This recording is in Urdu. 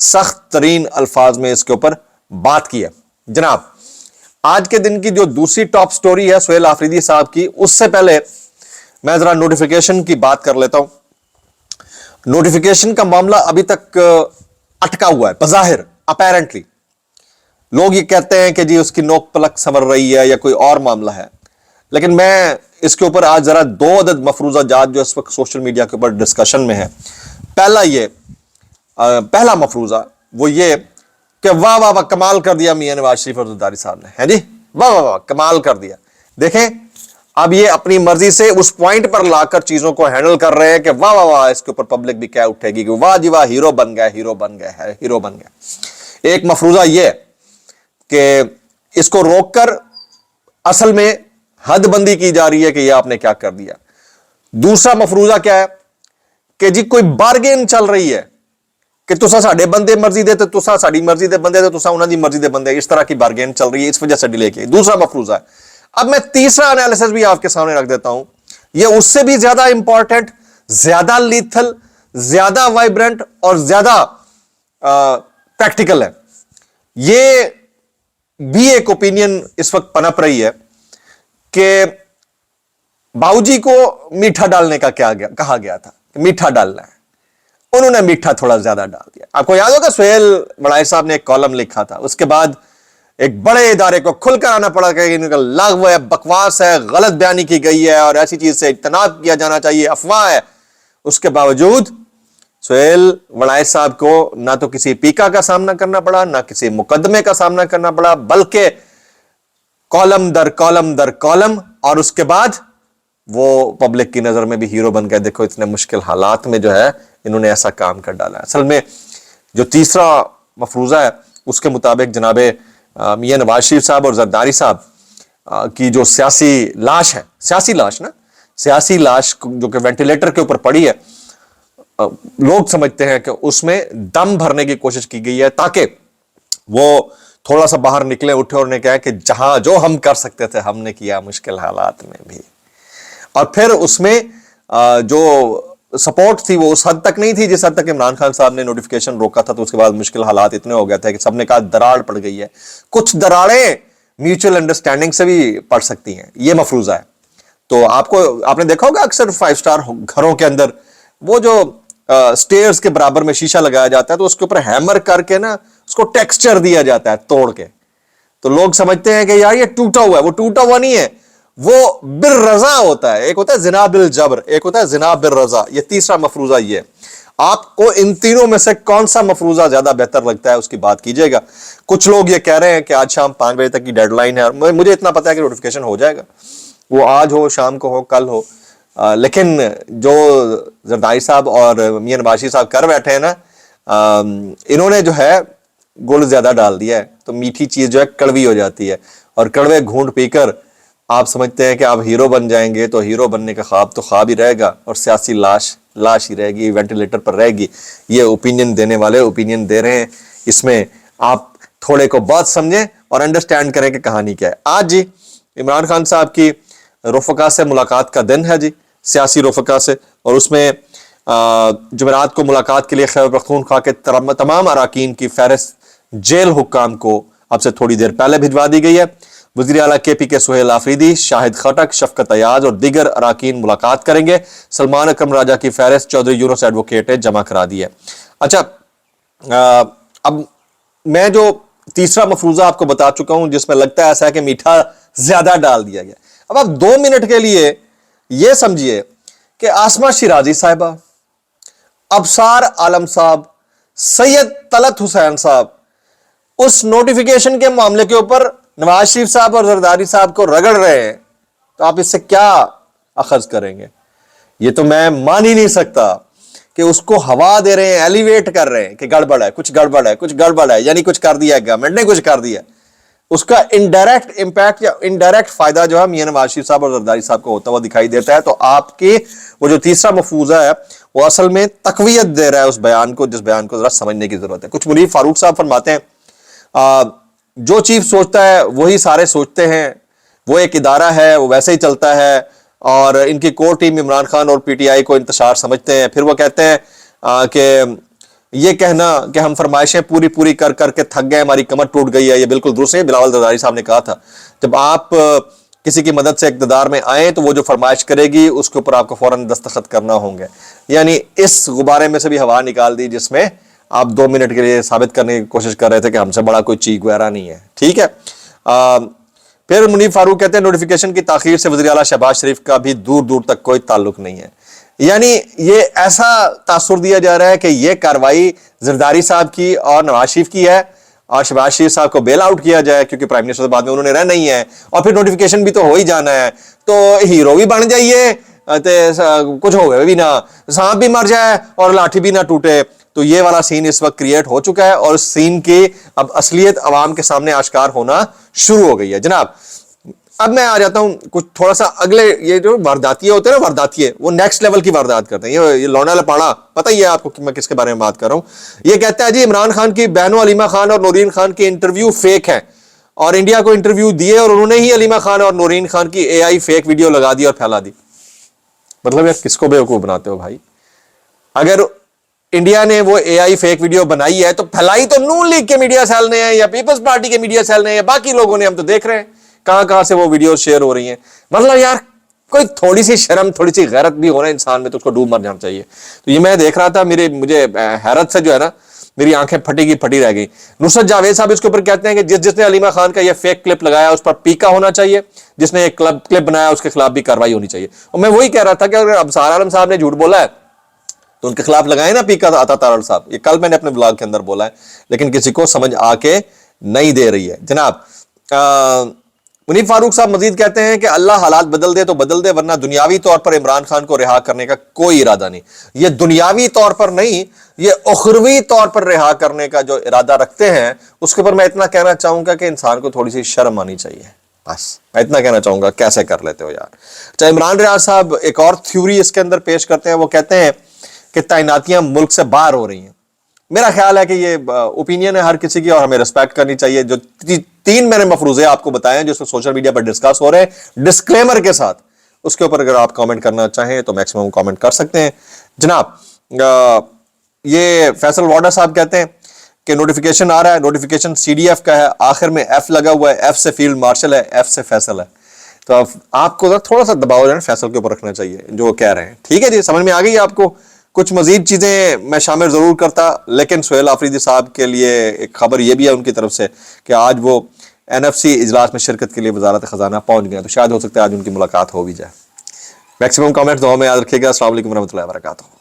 سخت ترین الفاظ میں اس کے اوپر بات کی ہے. جناب آج کے دن کی جو دوسری ٹاپ سٹوری ہے سہیل آفریدی صاحب کی، اس سے پہلے میں ذرا نوٹیفیکیشن کی بات کر لیتا ہوں. نوٹیفیکیشن کا معاملہ ابھی تک اٹکا ہوا ہے بظاہر، اپیرنٹلی لوگ یہ کہتے ہیں کہ جی اس کی نوک پلک سنور رہی ہے یا کوئی اور معاملہ ہے، لیکن میں اس کے اوپر آج ذرا 2 عدد مفروضہ جات جو اس وقت سوشل میڈیا کے اوپر ڈسکشن میں ہے. پہلا مفروضہ وہ یہ کہ واہ واہ واہ کمال کر دیا میاں نواز شریف اور زرداری صاحب نے، ہے جی واہ واہ واہ کمال کر دیا. دیکھیں اب یہ اپنی مرضی سے اس پوائنٹ پر لا کر چیزوں کو ہینڈل کر رہے ہیں کہ واہ واہ واہ، اس کے اوپر پبلک بھی کیا اٹھے گی کہ واہ جی واہ ہیرو بن گئے، ہیرو بن گئے، ہیرو بن گئے. ایک مفروضہ یہ کہ اس کو روک کر اصل میں حد بندی کی جا رہی ہے کہ یہ آپ نے کیا کر دیا. دوسرا مفروضہ کیا ہے کہ جی کوئی بارگین چل رہی ہے کہ تسا ساڈے بندے مرضی دے تو تسا ساڈی مرضی دے بندے تو تسا انہاں دی مرضی دے بندے، اس طرح کی بارگین چل رہی ہے، اس وجہ سے ڈیلے کی. دوسرا مفروضہ ہے. اب میں تیسرا انالیسس بھی آپ کے سامنے رکھ دیتا ہوں، یہ اس سے بھی زیادہ امپورٹنٹ، زیادہ لیتھل، زیادہ وائبرنٹ اور زیادہ پریکٹیکل ہے. یہ بھی ایک اوپینین اس وقت پنپ رہی ہے کہ باؤ جی کو میٹھا ڈالنے کا کہا گیا تھا کہ میٹھا ڈالنا ہے، انہوں نے میٹھا تھوڑا زیادہ ڈال دیا. آپ کو یاد ہوگا سہیل وڑائے صاحب نے ایک کالم لکھا تھا، اس کے بعد ایک بڑے ادارے کو کھل کر آنا پڑا کہ ان کا لغو ہے، بکواس ہے، غلط بیانی کی گئی ہے اور ایسی چیز سے اجتناب کیا جانا چاہیے، افواہ ہے. اس کے باوجود سہیل وڑائے صاحب کو نہ تو کسی پیکا کا سامنا کرنا پڑا، نہ کسی مقدمے کا سامنا کرنا پڑا، بلکہ کالم در کالم در کالم، اور اس کے بعد وہ پبلک کی نظر میں بھی ہیرو بن گئے. دیکھو اتنے مشکل حالات میں جو ہے انہوں نے ایسا کام کر ڈالا. اصل میں جو تیسرا مفروضہ ہے اس کے مطابق جناب میاں نواز شریف صاحب اور زرداری صاحب کی جو سیاسی لاش ہے، سیاسی لاش جو کہ وینٹیلیٹر کے اوپر پڑی ہے، لوگ سمجھتے ہیں کہ اس میں دم بھرنے کی کوشش کی گئی ہے تاکہ وہ تھوڑا سا باہر نکلے، اٹھے اور نے کہا کہ جہاں جو ہم کر سکتے تھے ہم نے کیا مشکل حالات میں بھی. اور پھر اس میں جو سپورٹ تھی وہ اس حد تک نہیں تھی جس حد تک عمران خان صاحب نے نوٹیفیکیشن روکا تھا. تو اس کے بعد مشکل حالات اتنے ہو گئے تھے کہ سب نے کہا دراڑ پڑ گئی ہے. کچھ دراڑیں میوچل انڈرسٹینڈنگ سے بھی پڑ سکتی ہیں، یہ مفروضہ ہے. تو آپ نے دیکھا ہوگا اکثر 5 سٹار گھروں کے اندر وہ جو سٹیئرز کے برابر میں شیشہ لگایا جاتا ہے تو اس کے اوپر ہیمر کر کے نا اس کو ٹیکسچر دیا جاتا ہے توڑ کے. تو لوگ سمجھتے ہیں کہ یار یہ ٹوٹا ہوا ہے، وہ ٹوٹا ہوا نہیں ہے، وہ بالرضا ہوتا ہے. ایک ہوتا ہے زنا بالجبر، ایک ہوتا ہے زنا بالرضا. یہ تیسرا مفروضہ یہ ہے. آپ کو ان تینوں میں سے کون سا مفروضہ زیادہ بہتر لگتا ہے اس کی بات کیجئے گا. کچھ لوگ یہ کہہ رہے ہیں کہ آج شام 5 بجے تک کی ڈیڈ لائن ہے، اور مجھے اتنا پتا ہے کہ نوٹیفیکیشن ہو جائے گا، وہ آج ہو، شام کو ہو، کل ہو. لیکن جو زرداری صاحب اور میاں نواز شریف صاحب کر بیٹھے ہیں نا، انہوں نے جو ہے گل زیادہ ڈال دیا ہے. تو میٹھی چیز جو ہے کڑوی ہو جاتی ہے، اور کڑوے گھونٹ پی کر آپ سمجھتے ہیں کہ آپ ہیرو بن جائیں گے. تو ہیرو بننے کا خواب تو خواب ہی رہے گا، اور سیاسی لاش ہی رہے گی، وینٹیلیٹر پر رہے گی. یہ اوپینین دینے والے اوپینین دے رہے ہیں، اس میں آپ تھوڑے کو بات سمجھیں اور انڈرسٹینڈ کریں کہ کہانی کیا ہے. آج جی عمران خان صاحب کی رفقا سے ملاقات کا دن ہے جی، سیاسی رفقا سے، اور اس میں جمعرات کو ملاقات کے لیے خیبر پختونخوا کے تمام اراکین کی فہرست جیل حکام کو اب سے تھوڑی دیر پہلے بھجوا دی گئی ہے. وزیر اعلیٰ کے پی کے سہیل آفریدی، شاہد خٹک، شفقت ایاز اور دیگر اراکین ملاقات کریں گے. سلمان اکرم راجہ کی فہرست چودھری یونس ایڈوکیٹ نے جمع کرا دی ہے. اچھا، اب میں جو تیسرا مفروضہ آپ کو بتا چکا ہوں جس میں لگتا ہے ایسا ہے کہ میٹھا زیادہ ڈال دیا گیا. اب آپ 2 منٹ کے لیے یہ سمجھیے کہ آسمہ شیرازی صاحبہ، ابصار عالم صاحب، سید طلعت حسین صاحب اس نوٹیفیکیشن کے معاملے کے اوپر نواز شریف صاحب اور زرداری صاحب کو رگڑ رہے ہیں، تو آپ اس سے کیا اخذ کریں گے؟ یہ تو میں مان ہی نہیں سکتا کہ اس کو ہوا دے رہے ہیں، ایلیویٹ کر رہے ہیں کہ گڑبڑ ہے، کچھ گڑبڑ ہے، کچھ گڑبڑ ہے، یعنی کچھ کر دیا ہے، گورنمنٹ نے کچھ کر دیا. اس کا انڈائریکٹ امپیکٹ یا انڈائریکٹ فائدہ جو ہے میاں نواز شریف صاحب اور زرداری صاحب کو ہوتا ہوا دکھائی دیتا ہے. تو آپ کی وہ جو تیسرا مفروضہ ہے وہ اصل میں تقویت دے رہا ہے اس بیان کو، جس بیان کو ذرا سمجھنے کی ضرورت ہے. کچھ منیر فاروق صاحب فرماتے ہیں جو چیف سوچتا ہے وہی سارے سوچتے ہیں، وہ ایک ادارہ ہے، وہ ویسے ہی چلتا ہے، اور ان کی کور ٹیم عمران خان اور پی ٹی آئی کو انتشار سمجھتے ہیں. پھر وہ کہتے ہیں کہ یہ کہنا کہ ہم فرمائشیں پوری پوری کر کر کے تھک گئے, ہماری کمر ٹوٹ گئی ہے, یہ بالکل درست ہے. بلاول زرداری صاحب نے کہا تھا جب آپ کسی کی مدد سے اقتدار میں آئیں تو وہ جو فرمائش کرے گی اس کے اوپر آپ کو فوراً دستخط کرنا ہوں گے. یعنی اس غبارے میں سے بھی ہوا نکال دی جس میں آپ 2 منٹ کے لیے ثابت کرنے کی کوشش کر رہے تھے کہ ہم سے بڑا کوئی چیک وغیرہ نہیں ہے. ٹھیک ہے. پھر منیب فاروق کہتے ہیں نوٹیفیکیشن کی تاخیر سے وزیر اعلیٰ شہباز شریف کا بھی دور دور تک کوئی تعلق نہیں ہے. یعنی یہ ایسا تاثر دیا جا رہا ہے کہ یہ کاروائی زرداری صاحب کی اور نواز شریف کی ہے اور شہباز شریف صاحب کو بیل آؤٹ کیا جائے کیونکہ پرائم منسٹر سے بعد میں انہوں نے رہنا ہی ہے, اور پھر نوٹیفیکیشن بھی تو ہو ہی جانا ہے, تو ہیرو بھی بن جائیے, کچھ ہو گئے بھی نہ, سانپ بھی مر جائے اور لاٹھی بھی نہ ٹوٹے. تو یہ والا سین اس وقت کریٹ ہو چکا ہے اور اس سین کی اب اصلیت عوام کے سامنے آشکار ہونا شروع ہو گئی ہے. جناب اب میں آ جاتا ہوں کچھ تھوڑا سا اگلے, یہ جو وارداتیے ہوتے ہیں نا, وارداتیے وہ نیکسٹ لیول کی واردات کرتے ہیں. یہ لونا لپاڑا پتہ ہی ہے آپ کو کہ میں کس کے بارے میں بات کر رہا ہوں. یہ کہتا ہے جی عمران خان کی بہنوں علیمہ خان اور نورین خان کی انٹرویو فیک ہے, اور انڈیا کو انٹرویو دیے اور انہوں نے ہی علیمہ خان اور نورین خان کی اے آئی فیک ویڈیو لگا دی اور پھیلا دی. مطلب یار کس کو بیوقوف بناتے ہو بھائی؟ اگر انڈیا نے وہ اے آئی فیک ویڈیو بنائی ہے تو پھیلائی تو نون لیگ کے میڈیا سیل نے ہے یا پیپلز پارٹی کے میڈیا سیل نے یا باقی لوگوں نے, ہم تو دیکھ رہے ہیں کہاں کہاں سے وہ ویڈیوز شیئر ہو رہی ہیں. مطلب یار کوئی تھوڑی سی شرم تھوڑی سی غیرت بھی ہونا انسان میں تو اس کو ڈوب مر جانا چاہیے. تو یہ میں دیکھ رہا تھا, مجھے حیرت سے جو ہے نا میری آنکھیں پھٹی کی پھٹی رہ گئی. نصرت جاوید صاحب اس کے اوپر کہتے ہیں کہ جس نے علیمہ خان کا یہ فیک کلپ لگایا اس پر پیکا ہونا چاہیے, جس نے یہ کلپ بنایا اس کے خلاف بھی کاروائی ہونی چاہیے. اور میں وہی کہہ رہا تھا کہ اگر ابصار عالم صاحب نے جھوٹ بولا ہے تو ان کے خلاف لگائے نا پیکا عطا تارڑ صاحب. یہ کل میں نے اپنے بلاگ کے اندر بولا ہے لیکن کسی کو سمجھ آ کے نہیں دے رہی ہے. جناب منیب فاروق صاحب مزید کہتے ہیں کہ اللہ حالات بدل دے تو بدل دے, ورنہ دنیاوی طور پر عمران خان کو رہا کرنے کا کوئی ارادہ نہیں. یہ دنیاوی طور پر نہیں, یہ اخروی طور پر رہا کرنے کا جو ارادہ رکھتے ہیں اس کے اوپر میں اتنا کہنا چاہوں گا کہ انسان کو تھوڑی سی شرم آنی چاہیے. بس میں اتنا کہنا چاہوں گا. کیسے کر لیتے ہو یار. چاہے عمران ریاض صاحب ایک اور تھیوری اس کے اندر پیش کرتے ہیں, وہ کہتے ہیں کہ تعیناتیاں ملک سے باہر ہو رہی ہیں. میرا خیال ہے کہ یہ اوپینین ہے ہر کسی کی اور ہمیں ریسپیکٹ کرنی چاہیے. جو 3 میں نے مفروضے آپ کو بتائے ہیں جو سوشل میڈیا پر ڈسکس ہو رہے ہیں ڈسکلیمر کے ساتھ, اس کے اوپر اگر آپ کامنٹ کرنا چاہیں تو میکسیمم کامنٹ کر سکتے ہیں. جناب یہ فیصل وارڈر صاحب کہتے ہیں کہ نوٹیفیکیشن آ رہا ہے, نوٹیفیکیشن سی ڈی ایف کا ہے, آخر میں ایف لگا ہوا ہے, ایف سے فیلڈ مارشل ہے, ایف سے فیصل ہے. تو آپ کو تھوڑا سا دباؤ جو ہے فیصل کے اوپر رکھنا چاہیے جو وہ کہہ رہے ہیں. ٹھیک ہے جی, سمجھ میں آ گئی آپ کو. کچھ مزید چیزیں میں شامل ضرور کرتا, لیکن سہیل آفریدی صاحب کے لیے ایک خبر یہ بھی ہے ان کی طرف سے کہ آج وہ NFC اجلاس میں شرکت کے لیے وزارت خزانہ پہنچ گئے, تو شاید ہو سکتا ہے آج ان کی ملاقات ہو بھی جائے. میکسیمم کامنٹ دعاؤں میں یاد رکھیے گا. السلام علیکم ورحمۃ اللہ وبرکاتہ.